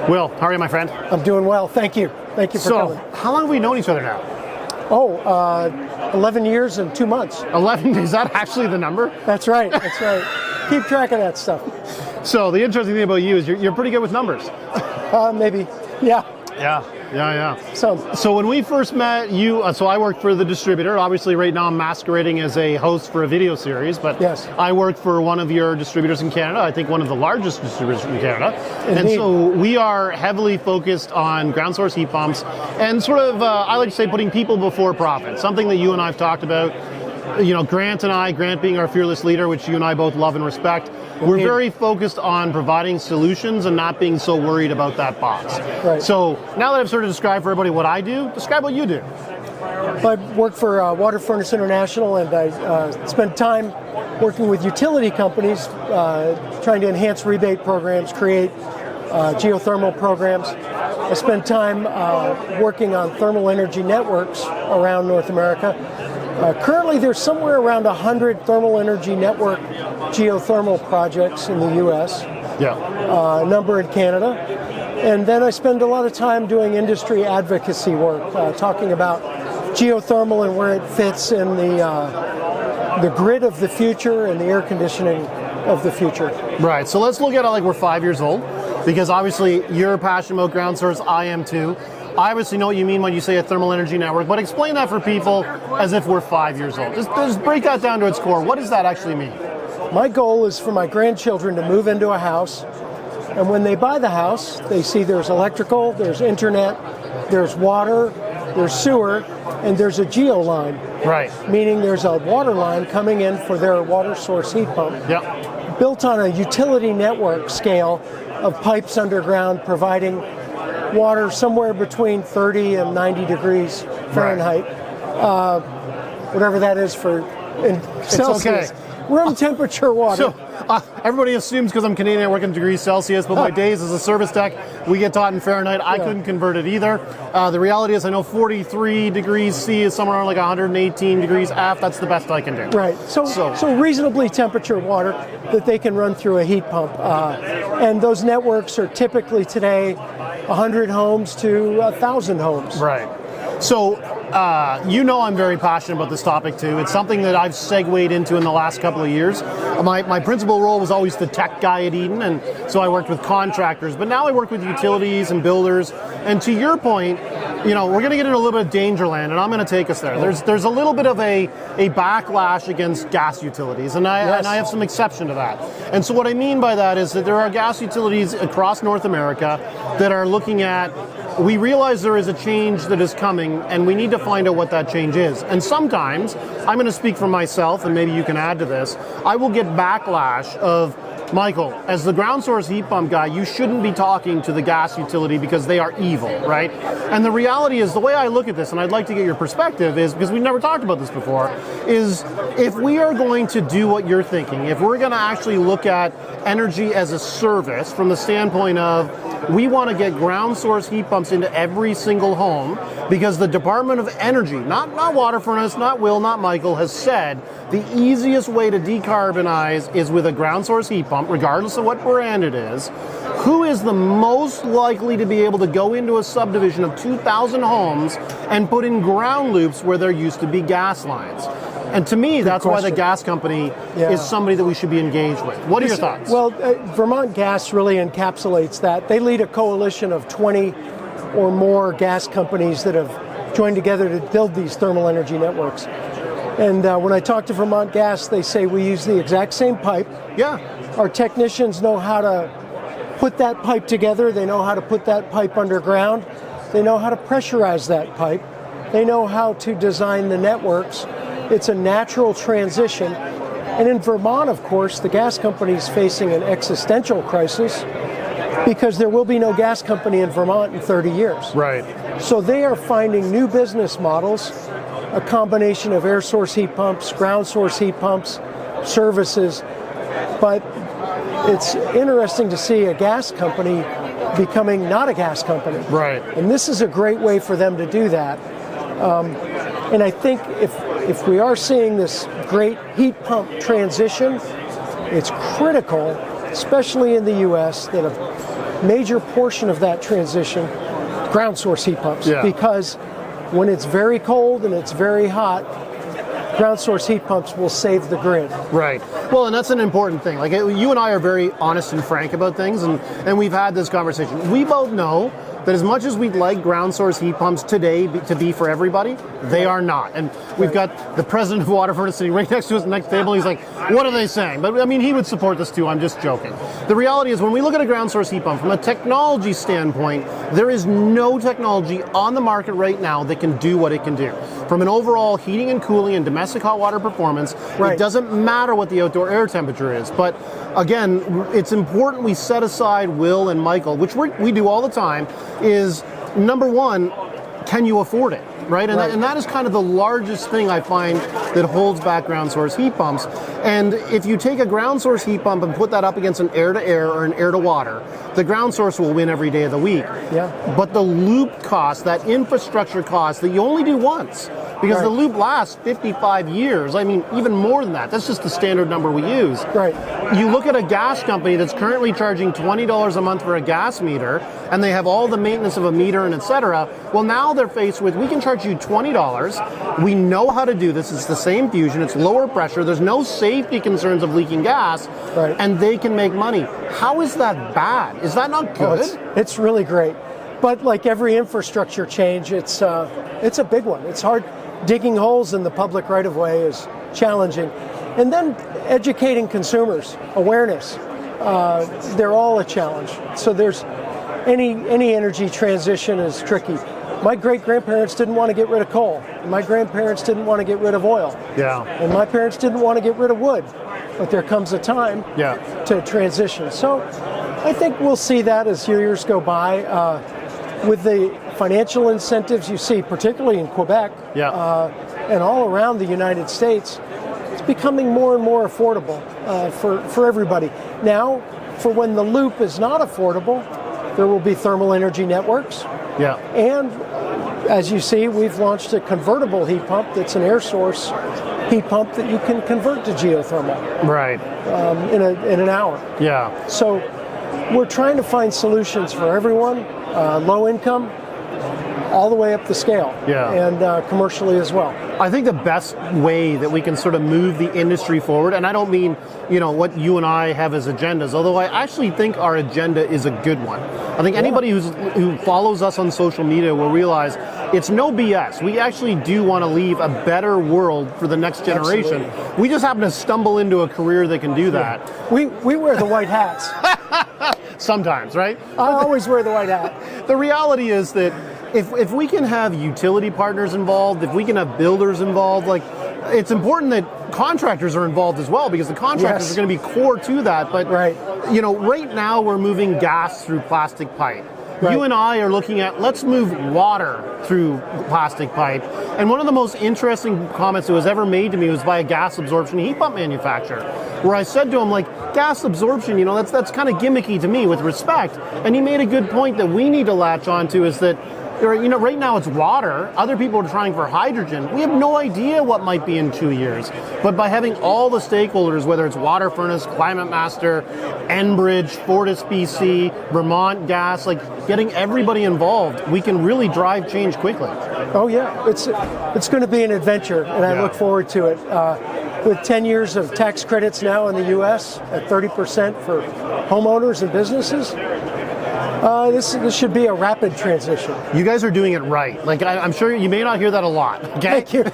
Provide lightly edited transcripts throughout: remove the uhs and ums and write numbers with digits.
Will, how are you, my friend? I'm doing well, thank you. Thank you for coming. So, how long have we known each other now? 11 years and 2 months. 11, is that actually the number? That's right, that's right. Keep track of that stuff. So, the interesting thing about you is you're pretty good with numbers. Maybe, yeah. Yeah. So when we first met, so I worked for the distributor. Obviously, right now I'm masquerading as a host for a video series, but yes. I worked for one of your distributors in Canada. I think one of the largest distributors in Canada. Indeed. And so we are heavily focused on ground source heat pumps and sort of, I like to say, putting people before profit. Something that you and I have talked about. You know, Grant being our fearless leader, which you and I both love and respect. We're very focused on providing solutions and not being so worried about that box. Right. So now that I've sort of described for everybody what I do, describe what you do. I work for WaterFurnace International, and I spend time working with utility companies, trying to enhance rebate programs, create geothermal programs. I spend time working on thermal energy networks around North America. Currently, there's somewhere around 100 thermal energy network geothermal projects in the U.S., a number in Canada, and then I spend a lot of time doing industry advocacy work, talking about geothermal and where it fits in the grid of the future and the air conditioning of the future. Right, so let's look at it like we're 5 years old, because obviously you're passionate about ground source, I am too. I obviously know what you mean when you say a thermal energy network, but explain that for people as if we're 5 years old. Just break that down to its core. What does that actually mean? My goal is for my grandchildren to move into a house, and when they buy the house, they see there's electrical, there's internet, there's water, there's sewer, and there's a geo line. Right. Meaning there's a water line coming in for their water source heat pump. Yep. Built on a utility network scale of pipes underground providing water somewhere between 30 and 90 degrees Fahrenheit, whatever that is in Celsius. Okay. Room temperature water. So everybody assumes because I'm Canadian I work in degrees Celsius, but my days as a service tech, we get taught in Fahrenheit. I couldn't convert it either. The reality is I know 43 degrees C is somewhere around like 118 degrees F. That's the best I can do. Right. So reasonably temperature water that they can run through a heat pump. And those networks are typically today 100 homes to 1,000 homes. Right. So, you know I'm very passionate about this topic too. It's something that I've segued into in the last couple of years. My principal role was always the tech guy at Eden, and so I worked with contractors, but now I work with utilities and builders. And to your point, you know, we're going to get into a little bit of danger land, and I'm going to take us there. There's a little bit of a backlash against gas utilities, and I have some exception to that. And so what I mean by that is that there are gas utilities across North America that are looking at, we realize there is a change that is coming, and we need to find out what that change is. And sometimes, I'm going to speak for myself, and maybe you can add to this, I will get backlash of, Michael, as the ground source heat pump guy, you shouldn't be talking to the gas utility because they are evil, right? And the reality is, the way I look at this, and I'd like to get your perspective, is, because we've never talked about this before, is if we are going to do what you're thinking, if we're going to actually look at energy as a service from the standpoint of, we want to get ground source heat pumps into every single home, because the Department of Energy, not WaterFurnace, not Will, not Michael, has said the easiest way to decarbonize is with a ground source heat pump, regardless of what brand it is. Who is the most likely to be able to go into a subdivision of 2,000 homes and put in ground loops where there used to be gas lines? And to me, that's why the gas company is somebody that we should be engaged with. What are your thoughts? Well, Vermont Gas really encapsulates that. They lead a coalition of 20 or more gas companies that have joined together to build these thermal energy networks. And when I talk to Vermont Gas, they say we use the exact same pipe. Yeah. Our technicians know how to put that pipe together. They know how to put that pipe underground. They know how to pressurize that pipe. They know how to design the networks. It's a natural transition. And in Vermont, of course, the gas company is facing an existential crisis because there will be no gas company in Vermont in 30 years. Right. So they are finding new business models, a combination of air source heat pumps, ground source heat pumps, services. But it's interesting to see a gas company becoming not a gas company. Right. And this is a great way for them to do that. And I think if we are seeing this great heat pump transition, it's critical, especially in the U.S., that major portion of that transition, ground source heat pumps, because when it's very cold and it's very hot, ground source heat pumps will save the grid. Right. Well, and that's an important thing. Like, you and I are very honest and frank about things, and we've had this conversation. We both know that as much as we'd like ground source heat pumps today to be for everybody, they are not. And we've got the president of WaterFurnace sitting right next to us at the next table. He's like, what are they saying? But I mean, he would support this too. I'm just joking. The reality is, when we look at a ground source heat pump, from a technology standpoint, there is no technology on the market right now that can do what it can do. From an overall heating and cooling and domestic hot water performance, it doesn't matter what the outdoor air temperature is. But again, it's important we set aside Will and Michael, which we do all the time, is number one, can you afford it? Right? And that is kind of the largest thing I find that holds back ground source heat pumps. And if you take a ground source heat pump and put that up against an air-to-air or an air-to-water, the ground source will win every day of the week. But the loop cost, that infrastructure cost that you only do once, because the loop lasts 55 years. I mean, even more than that. That's just the standard number we use. You look at a gas company that's currently charging $20 a month for a gas meter, and they have all the maintenance of a meter and et cetera. Well, now they're faced with, we can charge you $20. We know how to do this. It's the same fusion. It's lower pressure. There's no safety concerns of leaking gas, and they can make money. How is that bad? Is that not good? It's really great. But like every infrastructure change, it's a big one. It's hard. Digging holes in the public right-of-way is challenging. And then educating consumers, awareness, they're all a challenge. So there's any energy transition is tricky. My great-grandparents didn't want to get rid of coal. My grandparents didn't want to get rid of oil. And my parents didn't want to get rid of wood. But there comes a time to transition. So I think we'll see that as years go by. With the financial incentives you see, particularly in Quebec and all around the United States, it's becoming more and more affordable for everybody. Now, for when the loop is not affordable, there will be thermal energy networks. And as you see, we've launched a convertible heat pump that's an air source heat pump that you can convert to geothermal in an hour. So we're trying to find solutions for everyone, low income, all the way up the scale, and commercially as well. I think the best way that we can sort of move the industry forward, and I don't mean, what you and I have as agendas, although I actually think our agenda is a good one. I think anybody who follows us on social media will realize it's no BS. We actually do want to leave a better world for the next generation. We just happen to stumble into a career that can do that. We wear the white hats. Sometimes, right? I always wear the white hat. The reality is that if we can have utility partners involved, if we can have builders involved, like, it's important that contractors are involved as well, because the contractors are going to be core to that. But right now we're moving gas through plastic pipe. You and I are looking at, let's move water through plastic pipe. And one of the most interesting comments that was ever made to me was by a gas absorption heat pump manufacturer, where I said to him, like, gas absorption, that's kind of gimmicky to me, with respect. And he made a good point that we need to latch onto, is that right now it's water. Other people are trying for hydrogen. We have no idea what might be in 2 years. But by having all the stakeholders, whether it's WaterFurnace, Climate Master, Enbridge, Fortis BC, Vermont Gas, like getting everybody involved, we can really drive change quickly. Oh yeah, it's going to be an adventure, and I look forward to it. With 10 years of tax credits now in the U.S. at 30% for homeowners and businesses, this should be a rapid transition. You guys are doing it right. Like, I'm sure you may not hear that a lot. Okay? Thank you.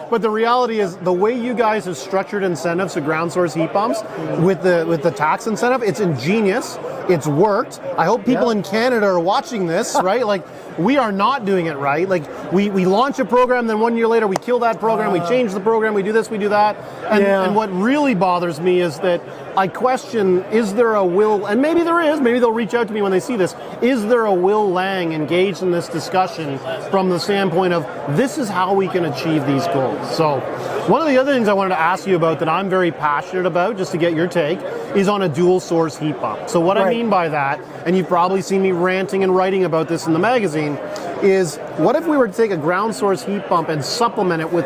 but the reality is, the way you guys have structured incentives to ground source heat pumps with the tax incentive, it's ingenious. It's worked. I hope people in Canada are watching this, right? Like, we are not doing it right. Like, we launch a program, then 1 year later we kill that program, we change the program, we do this, we do that. And what really bothers me is that I question, is there a will, and maybe there is, maybe they'll reach out to me when they see this, is there a Will Lange engaged in this discussion from the standpoint of, this is how we can achieve these goals? So one of the other things I wanted to ask you about that I'm very passionate about, just to get your take, is on a dual source heat pump. So what I mean by that, and you've probably seen me ranting and writing about this in the magazine, is what if we were to take a ground source heat pump and supplement it with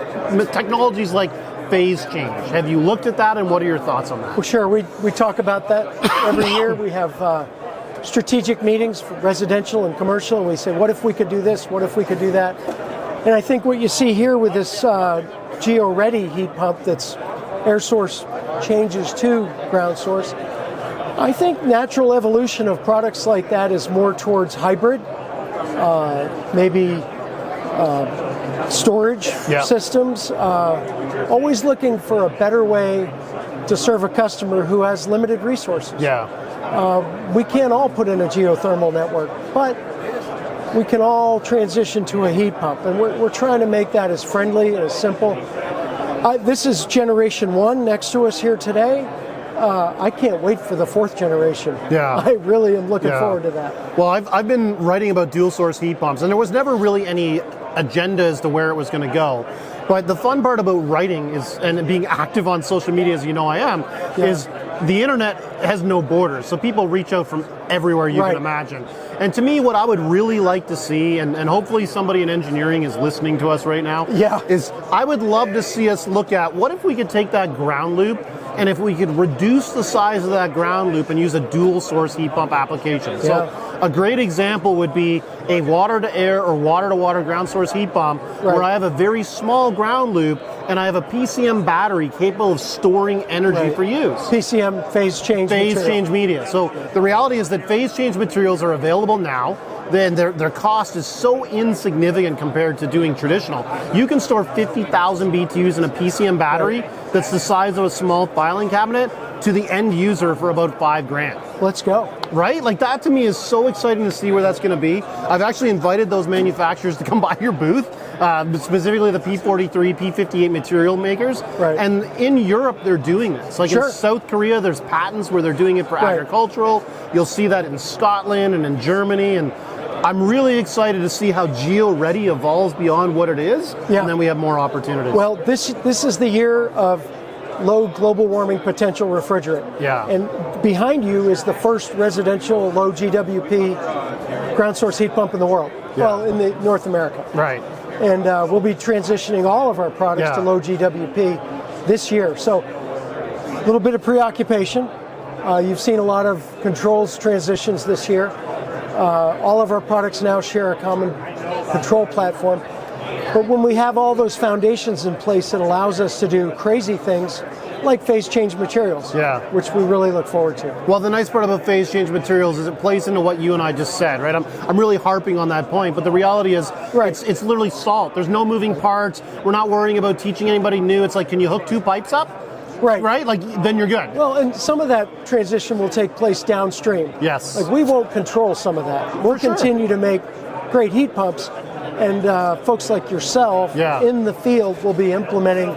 technologies like phase change. Have you looked at that, and what are your thoughts on that? Well, sure. We talk about that every year. We have strategic meetings for residential and commercial, and we say, what if we could do this? What if we could do that? And I think what you see here with this geo-ready heat pump that's air source changes to ground source, I think natural evolution of products like that is more towards hybrid, maybe storage systems, always looking for a better way to serve a customer who has limited resources. We can't all put in a geothermal network, but we can all transition to a heat pump, and we're trying to make that as friendly and as simple. This is generation 1 next to us here today. I can't wait for the 4th generation. I really am looking forward to that. Well, I've been writing about dual source heat pumps, and there was never really any agenda as to where it was going to go. But the fun part about writing is, and being active on social media, as you know I am, is the internet has no borders. So people reach out from everywhere you can imagine. And to me, what I would really like to see, and hopefully somebody in engineering is listening to us right now, is I would love to see us look at what if we could take that ground loop, and if we could reduce the size of that ground loop and use a dual source heat pump application. So a great example would be a water to air or water to water ground source heat pump where I have a very small ground loop and I have a PCM battery capable of storing energy for use. PCM phase change media. So the reality is that phase change materials are available now. Then their cost is so insignificant compared to doing traditional. You can store 50,000 BTUs in a PCM battery that's the size of a small filing cabinet to the end user for about $5,000. Let's go. Right? Like that to me is so exciting to see where that's going to be. I've actually invited those manufacturers to come by your booth, specifically the P43, P58 material makers. And in Europe, they're doing this. Like in South Korea, there's patents where they're doing it for agricultural. You'll see that in Scotland and in Germany. And I'm really excited to see how geo-ready evolves beyond what it is, and then we have more opportunities. Well, this is the year of low global warming potential refrigerant. And behind you is the first residential low GWP ground source heat pump in the world. Well, in North America. And we'll be transitioning all of our products to low GWP this year. So a little bit of preoccupation. You've seen a lot of controls transitions this year. All of our products now share a common control platform. But when we have all those foundations in place, it allows us to do crazy things like phase change materials, which we really look forward to. Well, the nice part about phase change materials is it plays into what you and I just said, right? I'm really harping on that point, but the reality is it's literally salt. There's no moving parts. We're not worrying about teaching anybody new. It's like, can you hook 2 pipes up? Right? Like, then you're good. Well, and some of that transition will take place downstream. Like, we won't control some of that. We'll continue to make great heat pumps, and folks like yourself in the field will be implementing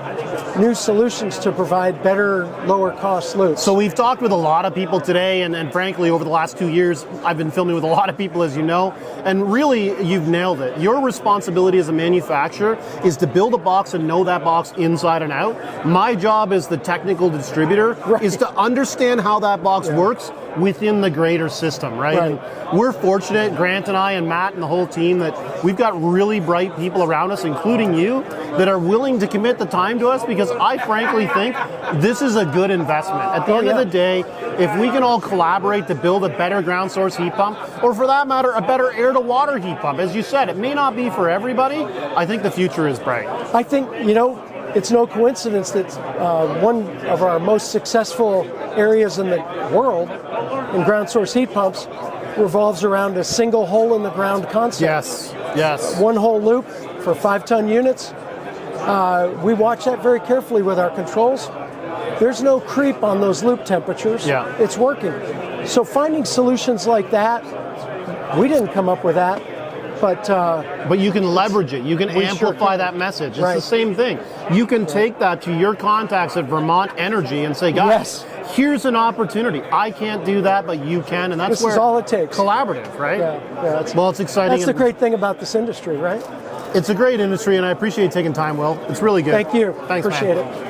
new solutions to provide better, lower cost loops. So we've talked with a lot of people today, and frankly, over the last 2 years, I've been filming with a lot of people, as you know, and really, you've nailed it. Your responsibility as a manufacturer is to build a box and know that box inside and out. My job as the technical distributor is to understand how that box works within the greater system, right? And we're fortunate, Grant and I and Matt and the whole team, that we've got really bright people around us, including you, that are willing to commit the time to us, because I frankly think this is a good investment. At the end of the day, if we can all collaborate to build a better ground source heat pump, or for that matter, a better air to water heat pump, as you said, it may not be for everybody. I think the future is bright. I think, it's no coincidence that one of our most successful areas in the world in ground source heat pumps revolves around a single hole in the ground concept. One hole loop for 5-ton units. We watch that very carefully with our controls. There's no creep on those loop temperatures. It's working. So finding solutions like that, we didn't come up with that. But you can leverage it. You can amplify that message. It's the same thing. You can take that to your contacts at Vermont Energy and say, guys, here's an opportunity. I can't do that, but you can, and that's this is all it takes. Collaborative, right? Well, it's exciting. That's the great thing about this industry, right? It's a great industry, and I appreciate you taking time, Will. It's really good. Thank you. Thanks, appreciate man. it.